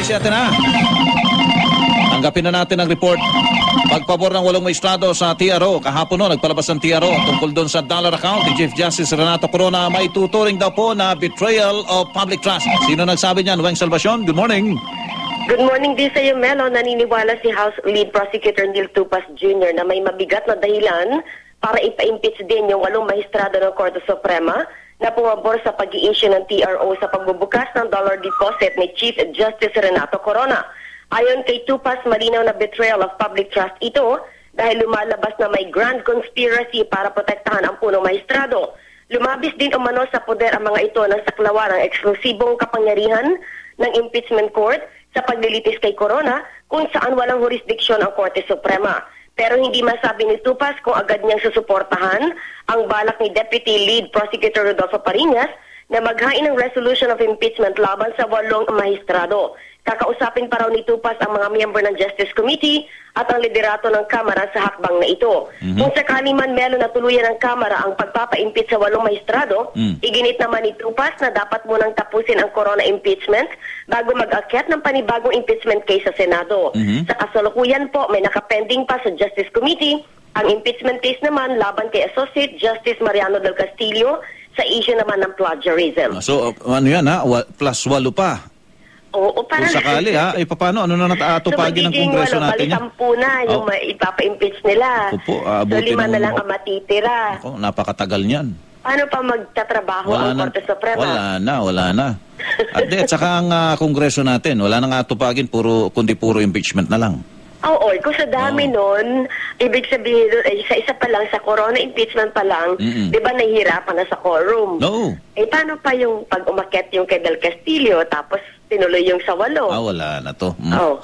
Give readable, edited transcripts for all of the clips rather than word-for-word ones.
si Atena. Tanggapin na natin ang report. Pagpabor ng 8 maestrado sa TRO. Kahapon nagpalabas ng TRO tungkol doon sa dollar account ni Chief Justice Renato Corona. May tuturing daw po na betrayal of public trust. Sino nagsabi niyan? Weng Salvacion, good morning. Good morning din sa iyo, Melo. Naniniwala si House Lead Prosecutor Neil Tupas Jr. na may mabigat na dahilan para ipa-impeach din yung 8 maestrado ng Korte Suprema na pumabor sa pag-i-issue ng TRO sa pagbubukas ng dollar deposit ni Chief Justice Renato Corona. Ayon kay Tupas, malinaw na betrayal of public trust ito dahil lumalabas na may grand conspiracy para protektahan ang punong maestrado. Lumabis din umano sa poder ang mga ito ng saklawan ng eksklusibong kapangyarihan ng impeachment court sa paglilitis kay Corona kung saan walang jurisdiksyon ang Korte Suprema. Pero hindi masabi ni Tupas kung agad niyang susuportahan ang balak ni Deputy Lead Prosecutor Rodolfo Pariñas na maghain ng resolution of impeachment laban sa 8 maestrado. Kakausapin pa raw ni Tupas ang mga miyembro ng Justice Committee at ang liderato ng Kamara sa hakbang na ito. Kung sakali man Melo na tuluyan ng Kamara ang pagpapa-impeach sa 8 maestrado, iginit naman ni Tupas na dapat munang tapusin ang Corona impeachment bago mag-akyat ng panibagong impeachment case sa Senado. Sa kasalukuyan po, may nakapending pa sa Justice Committee ang impeachment case naman laban kay Associate Justice Mariano del Castillo sa issue naman ng plagiarism. So, ano yan ha? Plus 8 pa. Oo, para kung sakali ha, paano? Ano na natatupagin ng Kongreso natin yan? So, na yung ipapa-impeach nila. Opo, so, 5 na lang ang matitira. Ako, napakatagal niyan. Paano pa magtatrabaho ang Korte Suprema? Wala na. At saka ang Kongreso natin, wala nang atupagin, kundi puro impeachment na lang. Oo, kung sa dami nun, ibig sabihin doon, isa pa lang, sa Corona impeachment pa lang, di ba nahihirapan na sa quorum? No. Paano pa yung pag umakyat yung kay Del Castillo, tapos tinuloy yung sa 8? Wala na to. Oo.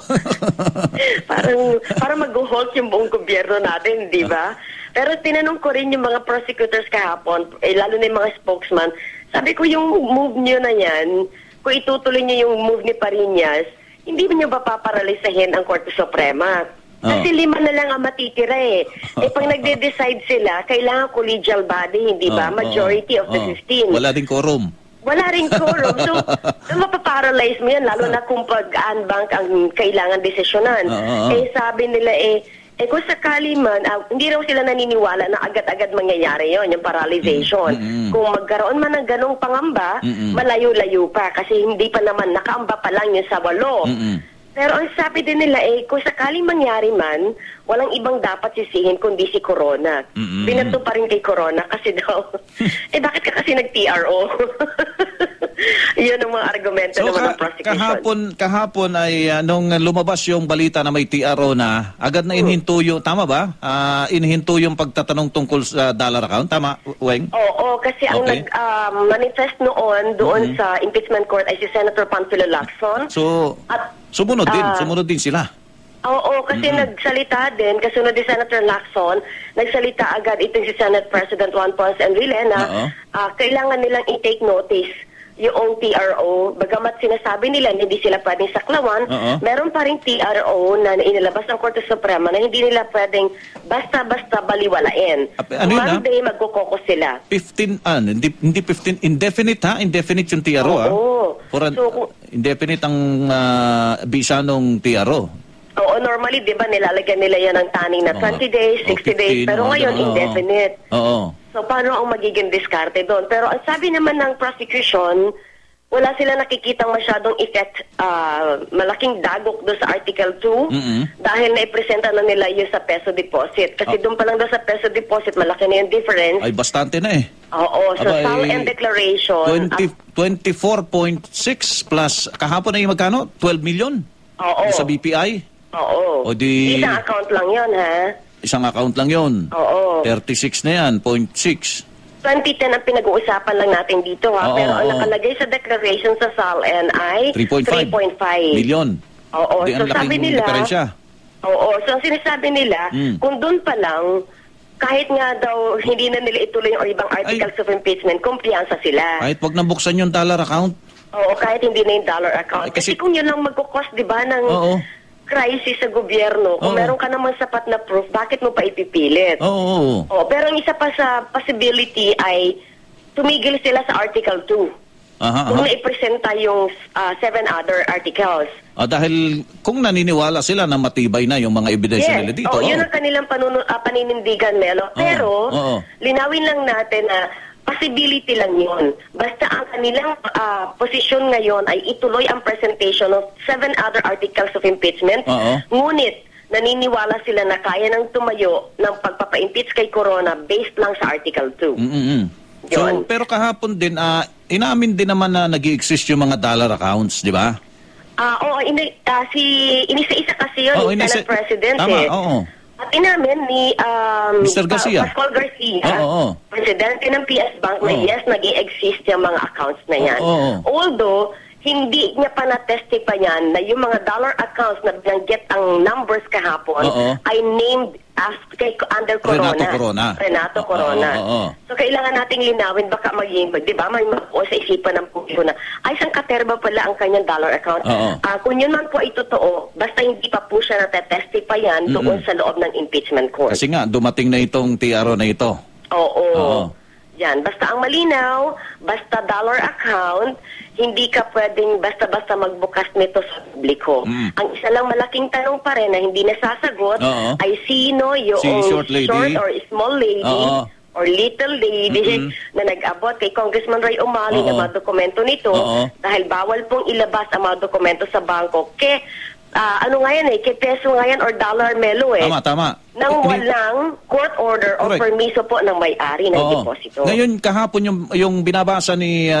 parang mag-halt yung buong gobyerno natin, di ba? Pero tinanong ko rin yung mga prosecutors kahapon, lalo na yung mga spokesman, sabi ko yung move nyo na yan, kung itutuloy nyo yung move ni Pariñas, hindi mo nyo ba paparalisahin ang Korte Suprema? Kasi 5 na lang ang matitira eh. Pag nagde-decide sila, kailangan collegial body, hindi ba? Majority of the 15. Wala din quorum. Wala rin quorum. So, mapaparalyze mo yan, lalo na kung pag-unbank ang kailangan desisyonan. Sabi nila kung sakali man, hindi raw sila naniniwala na agad-agad mangyayari yon yung paralyzation. Kung magkaroon man ng ganong pangamba, malayo-layo pa kasi hindi pa naman, nakaamba pa lang yun sa 8. Pero ang sabi din nila kung sakaling mangyari man, walang ibang dapat sisihin kundi si Corona. Binato pa rin kay Corona kasi daw, bakit ka kasi nag-TRO? Yun ang mga argumento ng mga prosecution. Kahapon ay nung lumabas yung balita na may TRO na, agad na inhinto yung, tama ba? Inhinto yung pagtatanong tungkol sa dollar account. Tama, Weng? Oo, kasi ang nag-manifest doon sa impeachment court ay si Senator Panfilo Lacson. So, sumunod din sila. Oo, kasi nagsalita din, kasunod ni Senator Lacson, nagsalita agad itong si Senate President Juan Ponce Enrile na kailangan nilang i-take notice yung TRO, bagamat sinasabi nila hindi sila pwedeng saklawan, meron pa rin TRO na inilabas ng Korte Suprema na hindi nila pwedeng basta-basta baliwalain. Monday, magkukoko sila. 15, hindi 15, indefinite ha? Indefinite yung TRO ha? Indefinite ang bisa ng TRO. Oo, normally, di ba, nilalagyan nila yan ng taning na 20 days, 60 days, pero ngayon, indefinite. So, paano ang magiging diskarte doon? Pero ang sabi naman ng prosecution, wala sila nakikitang masyadong effect, malaking dagok doon sa Article 2 dahil naipresenta na nila yun sa peso deposit. Kasi doon pa lang doon sa peso deposit, malaki na yung difference. Ay, bastante na eh. Oo, so sum and declaration. 24.6 plus, kahapon na yung magkano? 12 million? Oo. Sa BPI? Oo. Isang account lang yun, ha? Isang account lang yun. Oo. 36 na yan, 0.6. 2010 ang pinag-uusapan lang natin dito, ha? Pero ang nakalagay sa declaration sa SALN ay 3.5 million. Oo. So sabi nila, oo. So ang sinasabi nila, kung doon pa lang, kahit nga daw hindi na nila ituloy yung ibang articles of impeachment, kumpiyansa sila. Kahit wag nabuksan yung dollar account? Oo, kahit hindi na yung dollar account. Kasi kung yun lang magkukos, di ba, ng crisis sa gobyerno, kung meron ka naman sapat na proof, bakit mo pa ipipilit? Oo. Pero ang isa pa sa possibility ay tumigil sila sa Article 2. kung naipresenta yung 7 other articles. Dahil kung naniniwala sila na matibay na yung mga ebidensya nila dito. Yun ang kanilang paninindigan, Melo. Pero, linawin lang natin na possibility lang yun. Basta ang kanilang posisyon ngayon ay ituloy ang presentation of 7 other articles of impeachment. Ngunit, naniniwala sila na kaya nang tumayo ng pagpapa-impeach kay Corona based lang sa Article 2. So, pero kahapon din, inamin din naman na nag-i-exist yung mga dollar accounts, di ba? Oo, inisa-isa kasi yun, yung Senate President. Tama, At inamin ni Mr. Garcia. Pascual Garcia, Presidente ng PS Bank, na yes, nag-i-exist yung mga accounts na yan. Although, hindi niya pa na-testify yan na yung mga dollar accounts na binanggit ang numbers kahapon ay named as under Corona. Renato Corona. So, kailangan nating linawin, baka maging, di ba, may mapuo sa isipan ng publiko na, ay, isang katerba pala ang kanyang dollar account. Kung yun man po ay totoo, basta hindi pa po siya na-testify yan doon sa loob ng impeachment court. Kasi nga, dumating na itong TRO na ito. Yan, basta ang malinaw, basta dollar account, hindi ka pwedeng basta-basta magbukas nito sa publiko. Ang isa lang malaking tanong pa rin na hindi nasasagot ay sino yung short or small lady or little lady na nag-abot kay Congressman Ray Umali ng mga dokumento nito dahil bawal pong ilabas ang mga dokumento sa bangko. Ano nga yan kay peso nga yan or dollar, Melo Tama. Nang walang court order o permiso po ng may-ari ng deposito. Ngayon, kahapon yung binabasa ni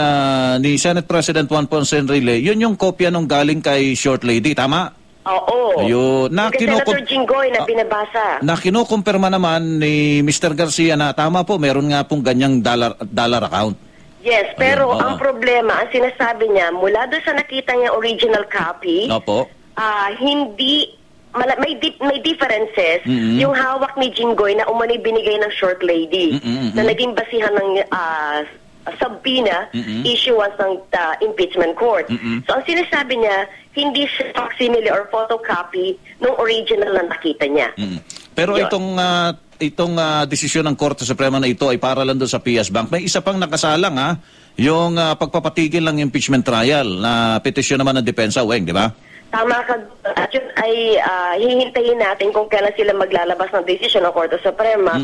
Senate President Juan Ponce Enrile, yun yung kopya nung galing kay Short Lady, tama? Ayun. Senator Jinggoy na binabasa. Na kinukumpirma naman ni Mr. Garcia na tama po, meron nga pong ganyang dollar account. Yes, pero ang problema, ang sinasabi niya, mula doon sa nakita niya original copy, hindi may differences yung hawak ni Jinggoy na umano'y binigay ng Short Lady na naging basihan ng subpoena issuance ng impeachment court. So ang sinasabi niya, hindi siya facsimile or photocopy ng original na nakita niya. Pero itong desisyon ng Korte Suprema na ito ay para lang doon sa PS Bank. May isa pang nakasalang yung pagpapatigil ng impeachment trial na petisyon naman ng depensa, Weng, di ba? Tama ka. At yun ay hihintayin natin kung kailan sila maglalabas ng desisyon ng Korte Suprema.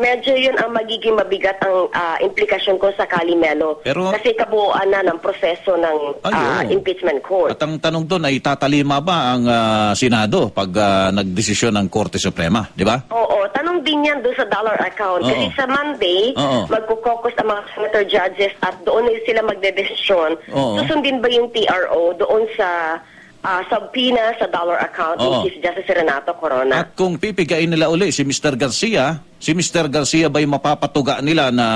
Medyo yun ang magiging mabigat ang implikasyon ko sakali, Melo. Kasi kabuuan na ng proseso ng impeachment court. At ang tanong doon ay tatalima ba ang Senado pag nagdesisyon ng Korte Suprema, di ba? Oo. Tanong din yan doon sa dollar account. Kasi sa Monday, magkukokos ang mga senator judges at doon sila magdedesisyon. Susundin ba yung TRO doon sa subpoena sa dollar account ni Chief Justice Renato Corona. At kung pipigain nila uli si Mr. Garcia ba'y mapapatuga nila na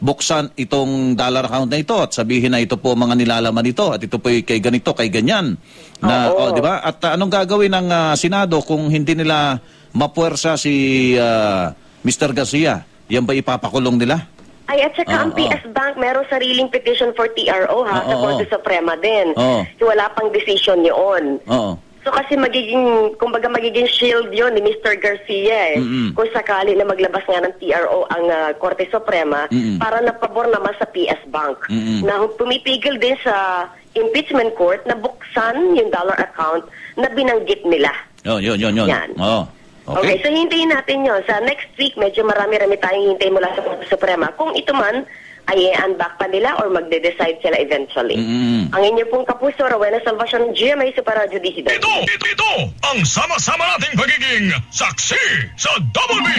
buksan itong dollar account na ito at sabihin na ito po mga nilalaman ito at ito po kay ganito, kay ganyan. Di ba? At anong gagawin ng Senado kung hindi nila mapuwersa si Mr. Garcia? Yan ba ipapakulong nila? At saka ang PS Bank meron sariling petition for TRO sa Korte Suprema din. Wala pang decision yun. So kasi kumbaga magiging shield yun ni Mr. Garcia kung sakali na maglabas nga ng TRO ang Korte Suprema para napabor naman sa PS Bank. Na pumipigil din sa impeachment court na buksan yung dollar account na binanggit nila. Yun. Yan. Okay, so hintayin natin yun. Sa next week, medyo marami-rami tayong hintay mula sa Korte Suprema. Kung ito man, ay i-unback pa nila or magde-decide sila eventually. Ang inyo pong kapuso, Rowena Salvacion, GMA Super Radio DZ. Ito ang sama-sama nating pagiging saksi sa Double B.